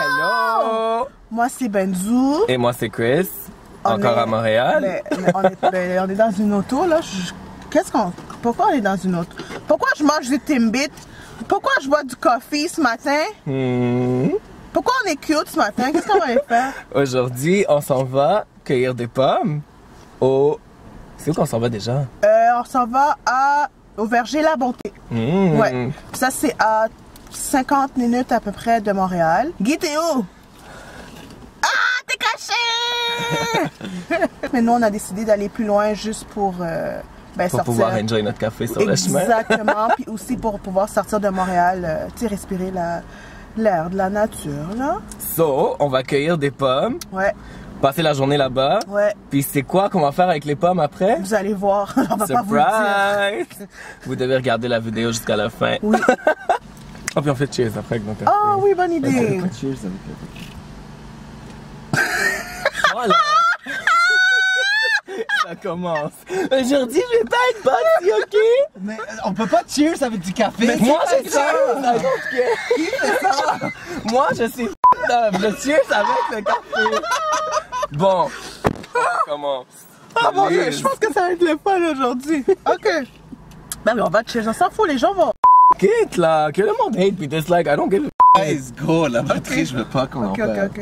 Allô? Moi c'est Benzou. Et moi c'est Chris. Encore à Montréal. On est dans une auto là. Pourquoi on est dans une auto? Pourquoi je mange du Timbit? Pourquoi je bois du coffee ce matin? Pourquoi on est cute ce matin? Qu'est-ce qu'on va aller faire? Aujourd'hui, on s'en va cueillir des pommes au... C'est où qu'on s'en va déjà? On s'en va au Verger La Bonté. Ouais. Ça, c'est à 50 minutes à peu près de Montréal. Guy, t'es où? Ah, t'es caché! Mais nous, on a décidé d'aller plus loin juste pour... pour sortir. Pouvoir enjoy notre café sur le chemin. Exactement, puis aussi pour pouvoir sortir de Montréal, tu sais, respirer l'air de la nature, là. So, on va cueillir des pommes. Ouais. Passer la journée là-bas. Ouais. Puis c'est quoi qu'on va faire avec les pommes après? Vous allez voir, on va pas vous le dire. Vous devez regarder la vidéo jusqu'à la fin. Oui. Oh, puis on fait cheers après avec mon café. Ah oui, bonne idée. Cheers avec le Voilà. Ça commence. Aujourd'hui, je vais pas être bonne, ok? Mais on peut pas cheers avec du café. Mais moi, je cheers! Qui fait ça? Moi, je suis je cheers avec le café. Bon, on commence. Ah bon, je pense que ça va être le fun aujourd'hui. Ok. Ben, mais on va cheers, on s'en fout, les gens vont... Quitte là, que le monde hate, puis dislike, I don't give a Let's go, la batterie, je veux pas qu'on en parle. Ok.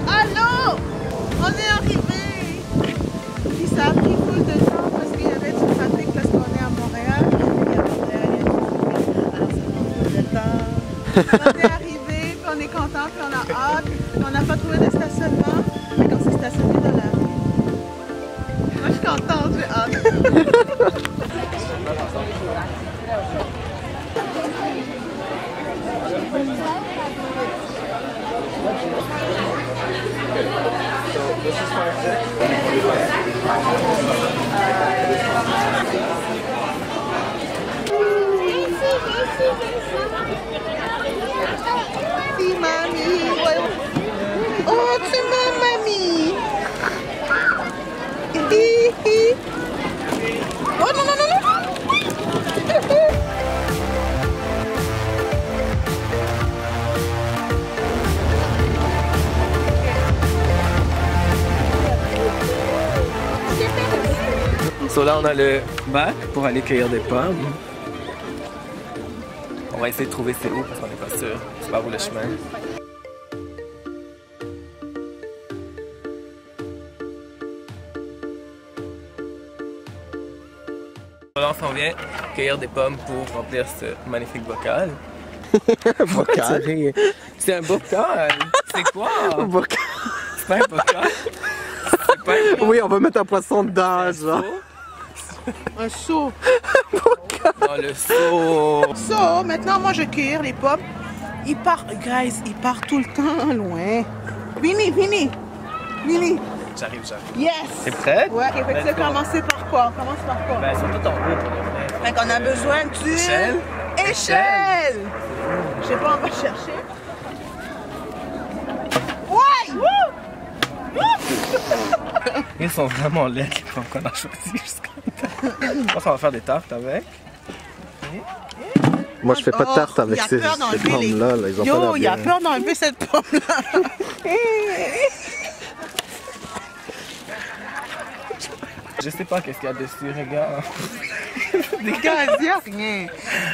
Allô? On est arrivé! Puis ça a pris full de temps parce qu'il y avait du trafic parce qu'on est à Montréal. Alors ça prend full de temps. On est arrivé, puis on est content, puis on a hâte. On n'a pas trouvé de stationnement. Puis on s'est stationné dans la rue. Moi je suis contente, j'ai hâte. Si, mamie. Oh, tu m'aimes, mamie. Oh, non, non, non, non. So là, on a le bac pour aller cueillir des pommes. On va essayer de trouver c'est où parce qu'on n'est pas sûr. C'est pas où le chemin. Là, on s'en vient cueillir des pommes pour remplir ce magnifique bocal. Bocal? C'est un bocal! C'est quoi? Bocal. C'est pas un bocal? C'est pas un... Oui, on va mettre un poisson dedans, genre. Un seau. Dans le seau! So, maintenant, moi, je cueillir les pommes. Il part, guys, il part tout le temps loin. Vini. J'arrive. Yes! T'es prête? Ouais, ok, fait que tu veux commencer par quoi? On commence par quoi? Ben, c'est tout en haut pour le vrai. Fait qu'on a besoin d'une... Échelle? Échelle! Je sais pas, on va chercher. Ouais! Ils sont vraiment laids, les pommes qu'on a choisi jusqu'à maintenant. Je pense qu'on va faire des tartes avec. Moi, je fais pas de tarte avec ces pommes-là. Là. Ils ont pas Yo, l'air il a bien. peur d'enlever cette pomme-là. Je sais pas qu'est-ce qu'il y a dessus, regarde. Gars, il y a rien.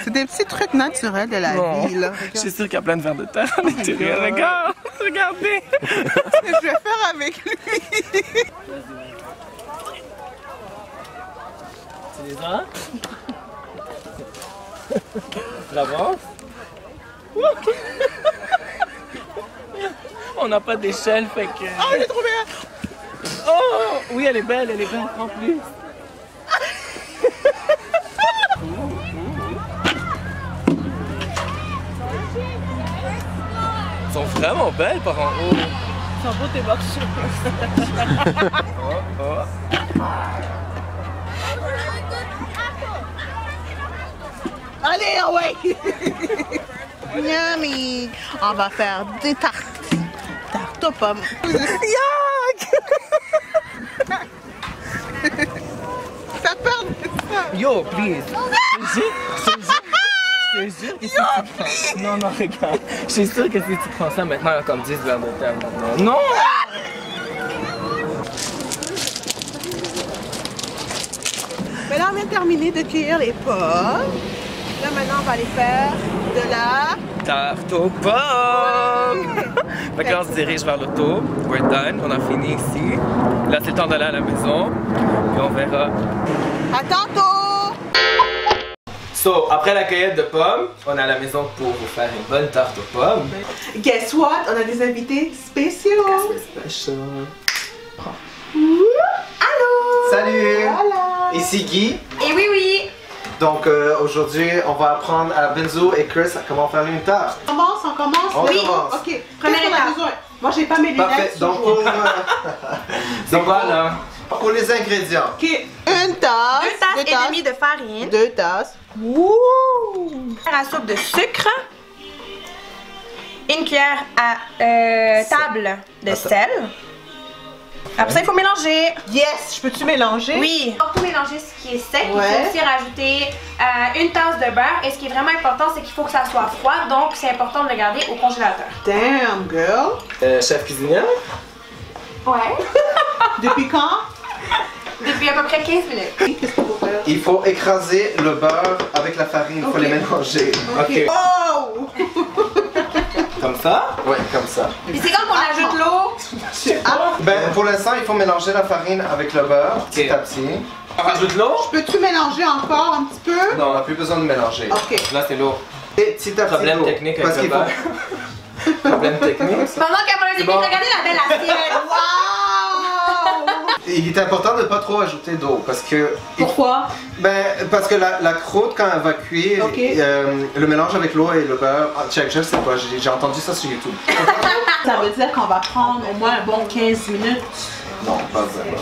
C'est des petits trucs naturels de la vie, là. Je suis sûr qu'il y a plein de verres de terre à l'intérieur. Regarde, regardez. Qu'est-ce que je vais faire avec lui? Tu les as? J'avance. On n'a pas d'échelle, fait que... Oh, j'ai trouvé un... Oh! Oui, elle est belle en plus. Elles sont vraiment belles par en haut. Ils sont beaux tes boxers. Allez, ouais! Yummy! On va faire des tartes. Tartes aux pommes. Yuck! Ça perd de ça. Yo, please. Je te jure que si tu prends... Non, non, regarde. Je suis sûr que si tu prends ça maintenant, il y a comme 10 verres de terre maintenant. Non! Mais là, on vient de terminer de cueillir les pommes. Là, maintenant, on va aller faire de la... Tarte aux pommes! Fait que là, on se dirige vers l'auto. We're done. On a fini ici. Là, c'est le temps d'aller à la maison. Puis on verra. À tantôt! So, après la cueillette de pommes, on est à la maison pour vous faire une bonne tarte aux pommes. Guess what? On a des invités spéciaux. Special. Allô? Salut! Voilà. Ici Guy. Et oui, oui. Donc aujourd'hui, on va apprendre à Benzo et Chris comment faire une tarte. On commence? On Oui. commence. Ok. Première Qu'est-ce qu'on a étape. besoin? Moi, j'ai pas mes lunettes. Parfait. Donc toujours. C'est quoi là? pour les ingrédients. Ok. Une tasse. 2 tasses et demie de farine. 2 tasses. Wouh! À soupe de sucre. Une cuillère à table de sel. Après ça, il faut mélanger. Yes! Je peux-tu mélanger? Oui. Pour tout mélanger ce qui est sec, il Ouais. faut aussi rajouter une tasse de beurre. Et ce qui est vraiment important, c'est qu'il faut que ça soit froid. Donc, c'est important de le garder au congélateur. Damn, girl. Chef cuisinière? Ouais. Depuis quand? Depuis à peu près 15 minutes. Qu'est-ce qu'il faut faire? Il faut écraser le beurre avec la farine. Il faut Ok. les mélanger. Ok. Oh! Comme ça? Ouais, comme ça. Puis c'est comme on ajoute l'eau. Ben, pour l'instant, il faut mélanger la farine avec le beurre, petit à petit. On rajoute l'eau? Peux-tu mélanger encore un petit peu? Non, on n'a plus besoin de mélanger. Ok. Là, c'est l'eau. Et petit à petit. Problème l'eau. technique avec Parce le qu'il faut. beurre. Problème technique. Pendant qu'elle prend le bon. regardez la belle assiette. Wow! Il est important de ne pas trop ajouter d'eau parce que. Pourquoi? Parce que la croûte, quand elle va cuire, Ok. le mélange avec l'eau et le beurre. Check, je sais pas, j'ai entendu ça sur YouTube. Ça veut dire qu'on va prendre au moins un bon 15 minutes. Non, pas vraiment.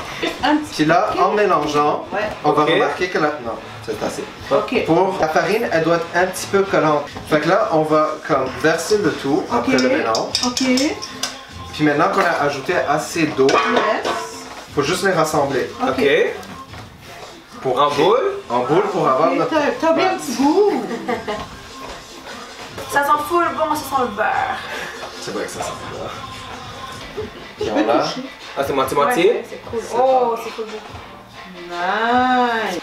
Un petit Puis là, en mélangeant, Ouais. on va Ok. remarquer que la. Non, c'est assez. Ok. Pour la farine, elle doit être un petit peu collante. Fait que là, on va comme verser le tout après Ok. le mélange. Ok. Puis maintenant qu'on a ajouté assez d'eau, Yes. faut juste les rassembler. Ok. Pour En boule? En boule pour avoir Ok, notre. t'as bien un petit goût. Ça sent full bon, ça sent le beurre. C'est vrai que ça sent bien. Je Puis peux on l'a. toucher. Ah, c'est moitié-moitié? Ouais, c'est cool. Oh, c'est cool. Nice.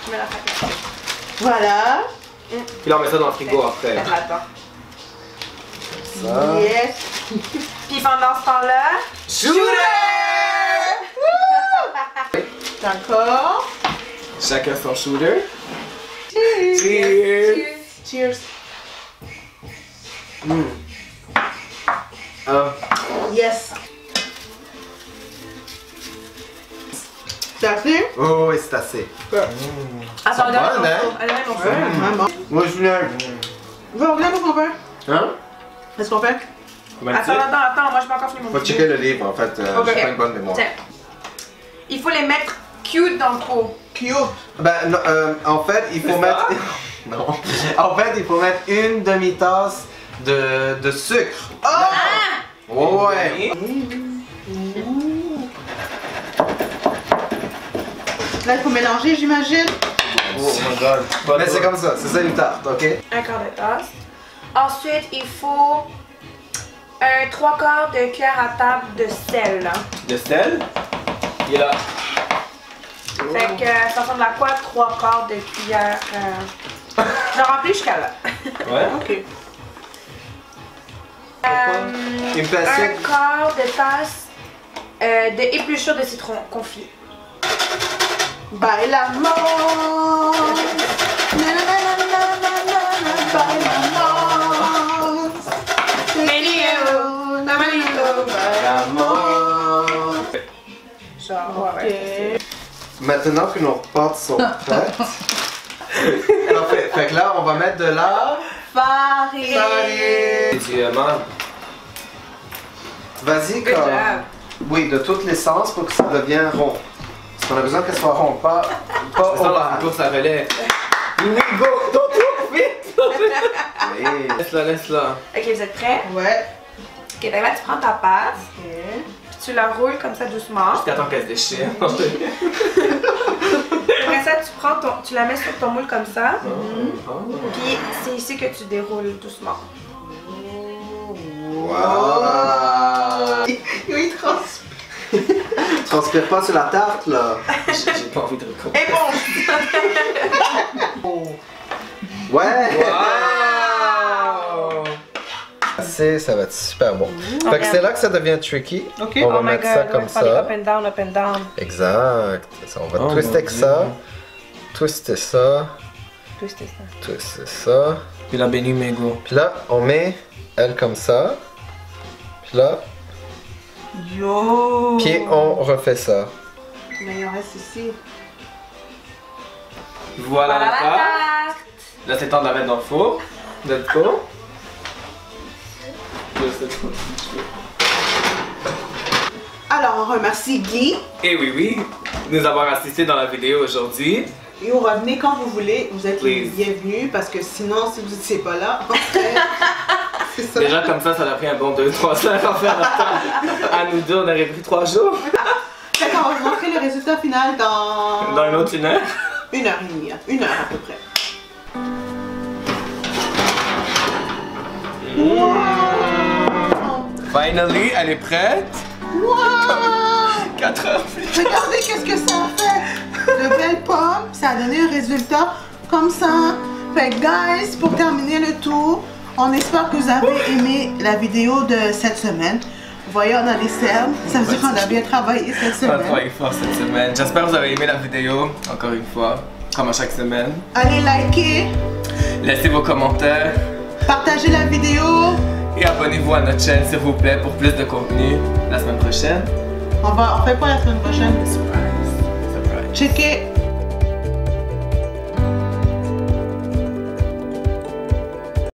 Je mets la facture. Voilà. Puis là, on met ça dans le frigo après. Attends. Ça. Yes. Puis pendant ce temps-là, D'accord. Chacun son shooter. Cheers. Cheers. Cheers. Yes. C'est assez? Oh, oui, c'est assez. attends, bonnes, hein? elle a même mon Vraiment. Moi, je viens. On regarde ce qu'on fait. Hein? Qu'est-ce qu'on fait? Combien de Attends, titres? moi je peux encore finir mon Faut vidéo. checker le livre, en fait. Ok. J'ai pas une bonne mémoire. Tiens. Il faut les mettre cute dans le pot. Cute. Ben, non, en fait, il faut C'est mettre. ça? Non. En fait, il faut mettre une demi-tasse de sucre. Oh! Ouais. Là, il faut mélanger, j'imagine. Oh my god. Mais c'est comme ça, c'est ça une tarte, ok? Un quart de tasse. Ensuite, il faut un 3/4 de cuillère à table de sel. De sel. Il est là. Fait que ça ressemble à quoi 3/4 de cuillère? Je le remplis jusqu'à là. Ouais. Ok. Une pincée. Un quart de tasse de épluchure de citron confit. Bailamos. Bailamos. Genre, ouais. Maintenant que nos pâtes sont prêtes. Parfait. Fait que là, on va mettre de la Farine. farine. C'est du marde. Vas-y, Good comme. job. Oui, de tous les sens pour que ça devienne rond. Parce qu'on a besoin qu'elle soit ronde, pas Ça, la ovale. course à relais. Oui, go! Don't trop vite! Oui. Laisse-la. Ok, vous êtes prêts? Ouais. Ok, donc là, tu prends ta pâte, Ok. puis tu la roules comme ça doucement. Jusqu'à temps qu'elle se déchire. Après ça, tu la mets sur ton moule comme ça. Puis c'est ici que tu déroules doucement. Wow. Oui, Transpire pas sur la tarte, là. J'ai pas envie de recommencer. Et bon! Ouais. Wow! Ça va être super bon. Fait que c'est là que ça devient tricky. Ok. On va Oh my mettre god, ça on va comme faire les ça. up and down, up and down. Exact. Ça, on va Oh, twister mon avec Dieu. ça. Twister ça. Twister ça. Twister ça. Puis la béni mégo. Puis là, on met elle comme ça. Puis là, Yo. puis on refait ça. Mais il en reste ici. Voilà la Voilà la pâte. tarte. Là, c'est temps de la mettre dans le four. Let's go. Alors, on remercie Guy. Et oui, nous avons assisté dans la vidéo aujourd'hui. Et vous revenez quand vous voulez. Vous êtes les Please. bienvenus parce que sinon, si vous n'étiez pas là, on serait... C'est ça. Déjà, comme ça a pris un bon 2-3 heures à faire notre temps. À nous deux, on aurait pris 3 jours. Fait qu'on va vous montrer le résultat final dans... Dans une autre 1 heure. 1 heure et demie. 1 heure à peu près. Finally, elle est prête. Wow! 4 heures plus tard. Regardez qu'est-ce que ça a fait! De belles pommes, ça a donné un résultat comme ça. Fait que guys, pour terminer le tour, on espère que vous avez aimé la vidéo de cette semaine. Vous voyez, on a des cernes, ça veut dire qu'on a bien travaillé cette On a semaine. travaillé fort cette semaine. J'espère que vous avez aimé la vidéo, encore une fois, comme à chaque semaine. Allez liker, Laissez vos commentaires partagez la vidéo. et abonnez-vous à notre chaîne s'il vous plaît pour plus de contenu la semaine prochaine. On fait pas la semaine prochaine. Surprise. Surprise. Checkez